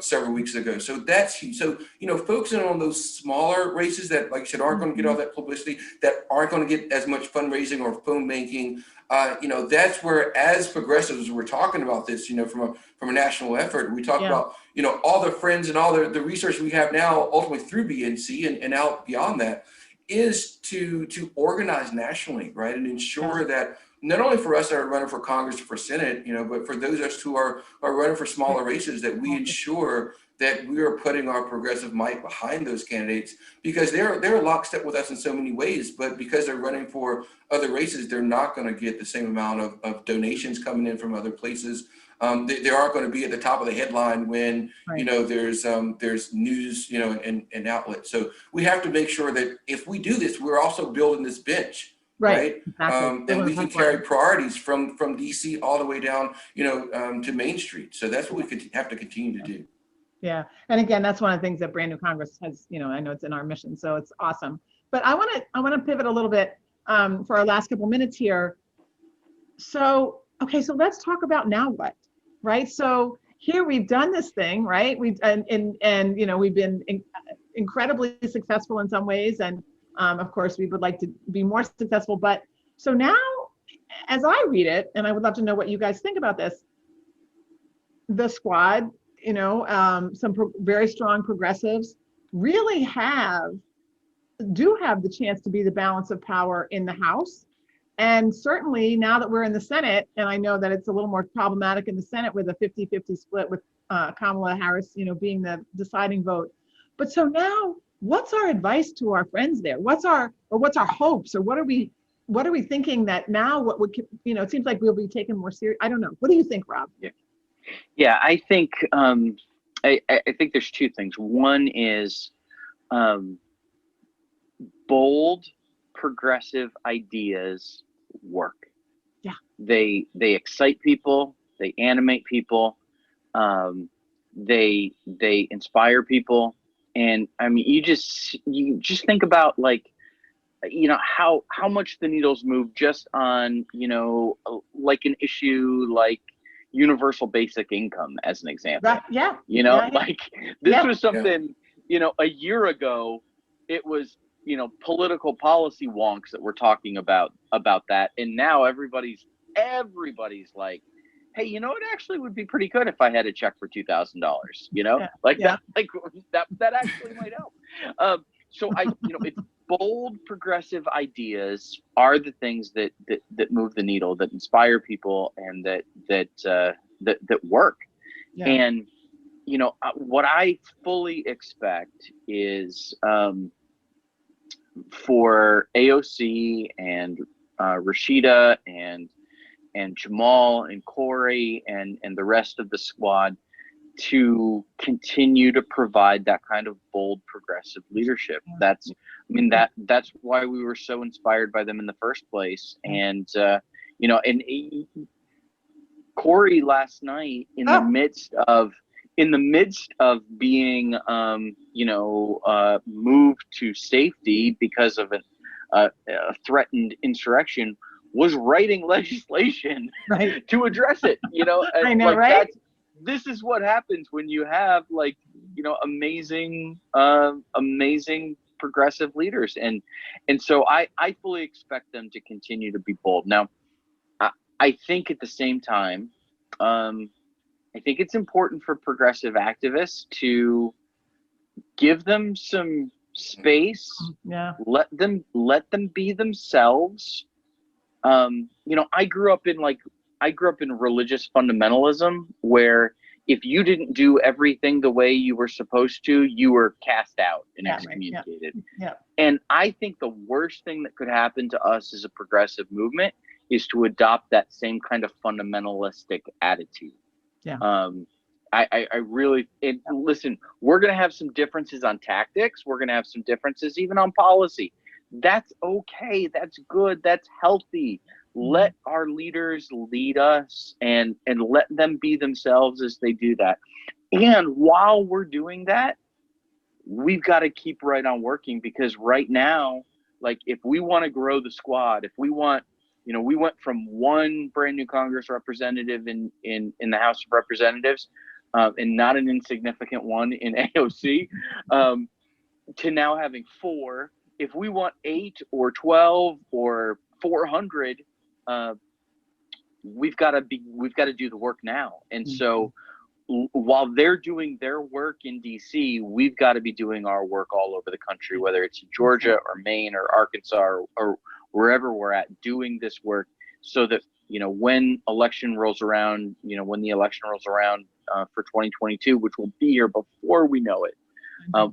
several weeks ago. So that's huge. So, focusing on those smaller races that, like I said, aren't going to get all that publicity, that aren't going to get as much fundraising or phone banking, that's where, as progressives, we're talking about this, from a national effort. We talk about, all the friends and all the research we have now, ultimately through BNC and out beyond that, is to organize nationally, right? And ensure that not only for us that are running for Congress or for Senate, but for those of us who are running for smaller races, that we ensure that we are putting our progressive might behind those candidates, because they're lockstep with us in so many ways, but because they're running for other races, they're not going to get the same amount of donations coming in from other places. They are going to be at the top of the headline when, there's news, and outlets. So we have to make sure that if we do this, we're also building this bench. Right. Exactly. And we can carry priorities from DC all the way down, to Main Street. So that's what we could have to continue to do. Yeah. And again, that's one of the things that Brand New Congress has, I know it's in our mission, so it's awesome. But I want to pivot a little bit for our last couple minutes here. So, okay, so let's talk about now what, right? So here we've done this thing, right? We've been incredibly successful in some ways, and of course, we would like to be more successful. But so now, as I read it, and I would love to know what you guys think about this, the squad, some very strong progressives really do have the chance to be the balance of power in the House. And certainly now that we're in the Senate, and I know that it's a little more problematic in the Senate with a 50-50 split with Kamala Harris, being the deciding vote. But so now, what's our advice to our friends there? What's our hopes, or what are we thinking that now what would, it seems like we'll be taken more serious. I don't know. What do you think, Rob? Yeah, I think I think there's 2 things. One is bold, progressive ideas work. Yeah. They excite people. They animate people. They inspire people. And I mean, you just think about, like, how much the needles move just on, like an issue like universal basic income, as an example. Right. Yeah. Like this was something, a year ago, it was, political policy wonks that were talking about that. And now everybody's like, hey, it actually would be pretty good if I had a check for $2,000, that actually might help. So it's bold, progressive ideas are the things that move the needle, that inspire people, and that work. Yeah. And what I fully expect is for AOC and Rashida and Jamal and Corey and the rest of the squad to continue to provide that kind of bold, progressive leadership. That's why we were so inspired by them in the first place. And and Corey last night, in the midst of being moved to safety because of threatened insurrection was writing legislation Right. to address it. And I know, like right? this is what happens when you have amazing progressive leaders, and so I fully expect them to continue to be bold. Now, I think at the same time, I think it's important for progressive activists to give them some space. Yeah. Let them be themselves. I grew up in religious fundamentalism, where if you didn't do everything the way you were supposed to, you were cast out and excommunicated. Right. Yeah. And I think the worst thing that could happen to us as a progressive movement is to adopt that same kind of fundamentalistic attitude. Yeah. I really, listen, we're going to have some differences on tactics. We're going to have some differences even on policy. That's okay. That's good. That's healthy. Let our leaders lead us, and let them be themselves as they do that. And while we're doing that, we've got to keep right on working, because right now, like, if we want to grow the squad, if we want, we went from one brand new Congress representative in the House of Representatives, and not an insignificant one in AOC, to now having 4. If we want 8 or 12 or 400, we've got to do the work now. And so while they're doing their work in DC, we've got to be doing our work all over the country, whether it's in Georgia or Maine or Arkansas or wherever we're at, doing this work, so that when election rolls around, when the election rolls around for 2022, which will be here before we know it,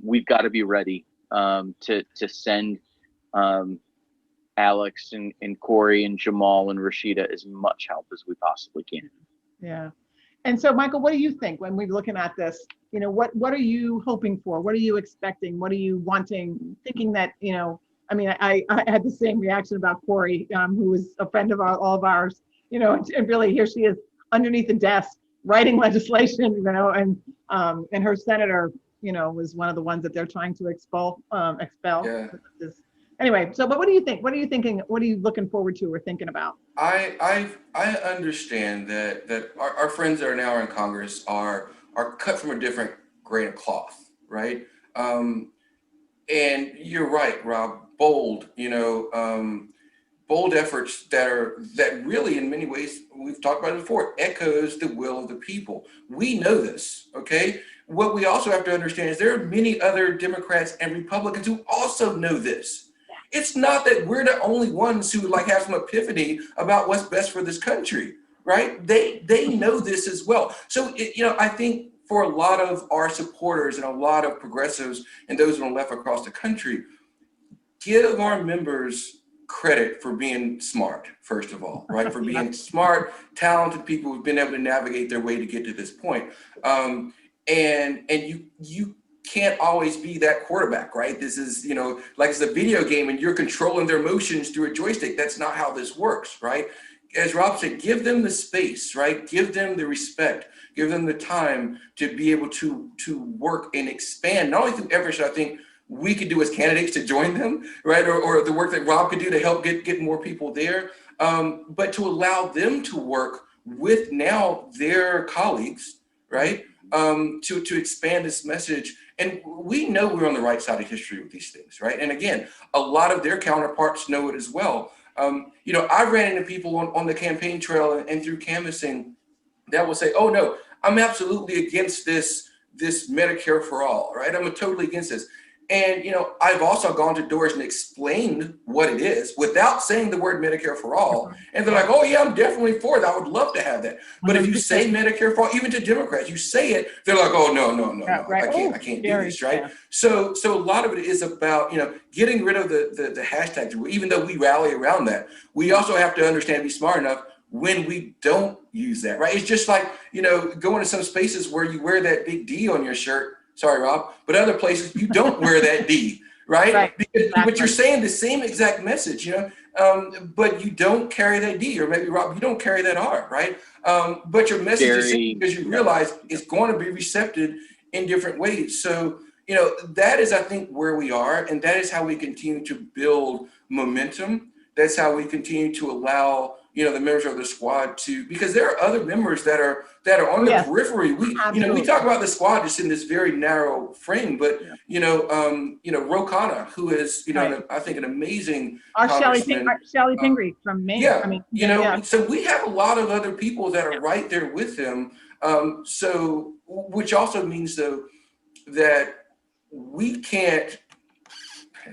we've got to be ready to send Alex and Corey and Jamal and Rashida as much help as we possibly can. Yeah. And so, Michael, what do you think when we're looking at this? What are you hoping for? What are you expecting? What are you wanting? Thinking that, I mean, I had the same reaction about Corey, who was a friend of all of ours, and really here she is underneath the desk writing legislation, and her senator, was one of the ones that they're trying to expel. Yeah. Anyway, so, but what do you think? What are you thinking? What are you looking forward to or thinking about? I understand that our friends that are now in Congress are cut from a different grain of cloth, right? And you're right, Rob. Bold, bold efforts that really, in many ways, we've talked about it before, echoes the will of the people. We know this, okay? What we also have to understand is there are many other Democrats and Republicans who also know this. It's not that we're the only ones who have some epiphany about what's best for this country, right? They know this as well. So, I think for a lot of our supporters and a lot of progressives and those on the left across the country, give our members credit for being smart, first of all, right? For being smart, talented people who've been able to navigate their way to get to this point. And you can't always be that quarterback, right? This is, like it's a video game and you're controlling their motions through a joystick. That's not how this works, right? As Rob said, give them the space, right? Give them the respect, give them the time to be able to work and expand, not only through efforts I think we could do as candidates to join them, right? Or the work that Rob could do to help get more people there, but to allow them to work with now their colleagues, right? To expand this message. And we know we're on the right side of history with these things, right? And again, a lot of their counterparts know it as well. I ran into people on the campaign trail and through canvassing that will say, oh no, I'm absolutely against this Medicare for all, right? I'm totally against this. And, I've also gone to doors and explained what it is without saying the word Medicare for all. And they're like, oh yeah, I'm definitely for it. I would love to have that. But if you say Medicare for all, even to Democrats, you say it, they're like, oh, no, right. I can't do this, right? Yeah. So a lot of it is about, getting rid of the hashtags. Even though we rally around that, we also have to understand, be smart enough when we don't use that, right? It's just like, going to some spaces where you wear that big D on your shirt. Sorry, Rob, but other places you don't wear that D, right? Right. But you're saying the same exact message, but you don't carry that D, or maybe Rob, you don't carry that R, right? But your message is because you realize it's going to be receptive in different ways. So, that is, I think, where we are, and that is how we continue to build momentum. That's how we continue to allow, the members of the squad because there are other members that are on the periphery. We talk about the squad just in this very narrow frame, but Rokana, who is, I think an amazing congressman. Shelley Pingree from Maine. Yeah, so we have a lot of other people that are right there with him. So, which also means though that we can't,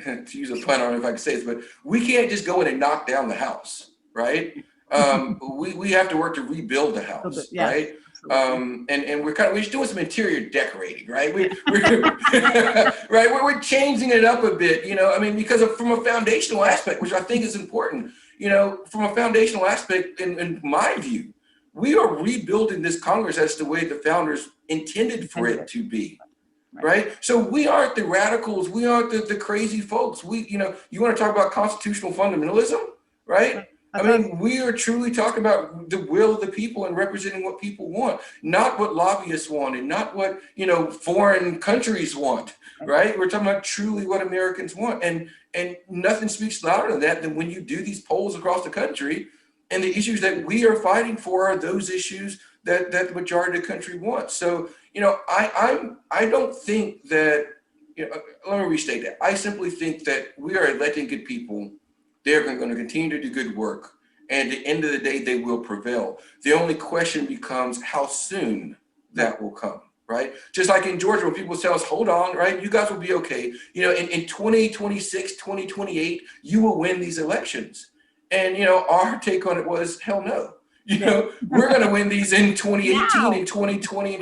to use a pun, I don't know if I can say this, but we can't just go in and knock down the house, right? We have to work to rebuild the house, right? And we're just doing some interior decorating, right? We're changing it up a bit, because from a foundational aspect, which I think is important, from a foundational aspect, in my view, we are rebuilding this Congress as the way the founders intended for it to be. Right. So we aren't the radicals. We aren't the crazy folks. You want to talk about constitutional fundamentalism, right? We are truly talking about the will of the people and representing what people want, not what lobbyists want and not what, foreign countries want, right? We're talking about truly what Americans want. And nothing speaks louder than that than when you do these polls across the country and the issues that we are fighting for are those issues that the majority of the country wants. So, I don't think that, let me restate that. I simply think that we are electing good people. They're going to continue to do good work. And at the end of the day, they will prevail. The only question becomes how soon that will come, right? Just like in Georgia, when people tell us, hold on, right? You guys will be okay. In 2026, 2028, you will win these elections. And, our take on it was, hell no. We're going to win these in 2018 and 2020,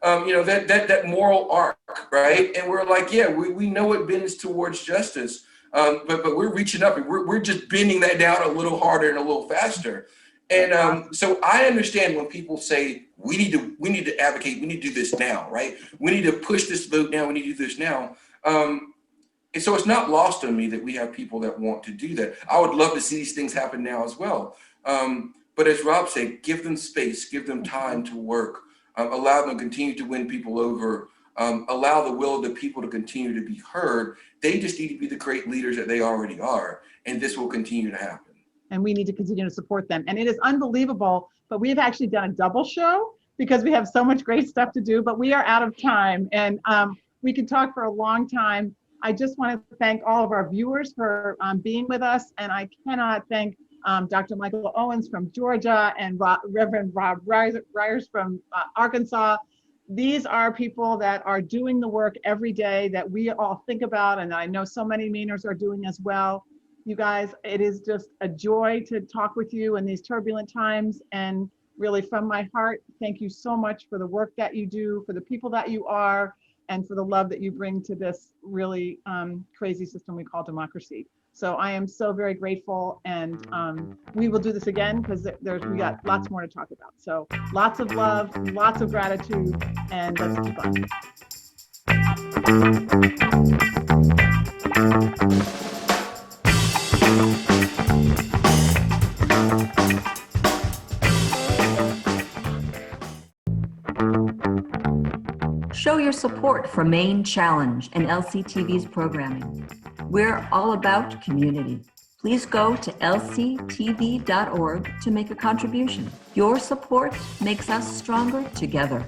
that moral arc, right? And we're like, we know it bends towards justice, but we're reaching up and we're just bending that down a little harder and a little faster. And so I understand when people say we need to advocate, we need to do this now, right? We need to push this vote now, we need to do this now. And so it's not lost on me that we have people that want to do that. I would love to see these things happen now as well. But as Rob said, give them space, give them time to work, allow them to continue to win people over, allow the will of the people to continue to be heard. They just need to be the great leaders that they already are, and this will continue to happen. And we need to continue to support them. And it is unbelievable, but we've actually done a double show because we have so much great stuff to do, but we are out of time and we can talk for a long time. I just want to thank all of our viewers for being with us, and I cannot thank Dr. Michael Owens from Georgia and Reverend Rob Ryerse from Arkansas. These are people that are doing the work every day that we all think about, and I know so many Mainers are doing as well. You guys, it is just a joy to talk with you in these turbulent times, and really from my heart, thank you so much for the work that you do, for the people that you are, and for the love that you bring to this really crazy system we call democracy. So I am so very grateful, and we will do this again because we got lots more to talk about. So lots of love, lots of gratitude, and let's keep on. Show your support for Maine Challenge and LCTV's programming. We're all about community. Please go to lctv.org to make a contribution. Your support makes us stronger together.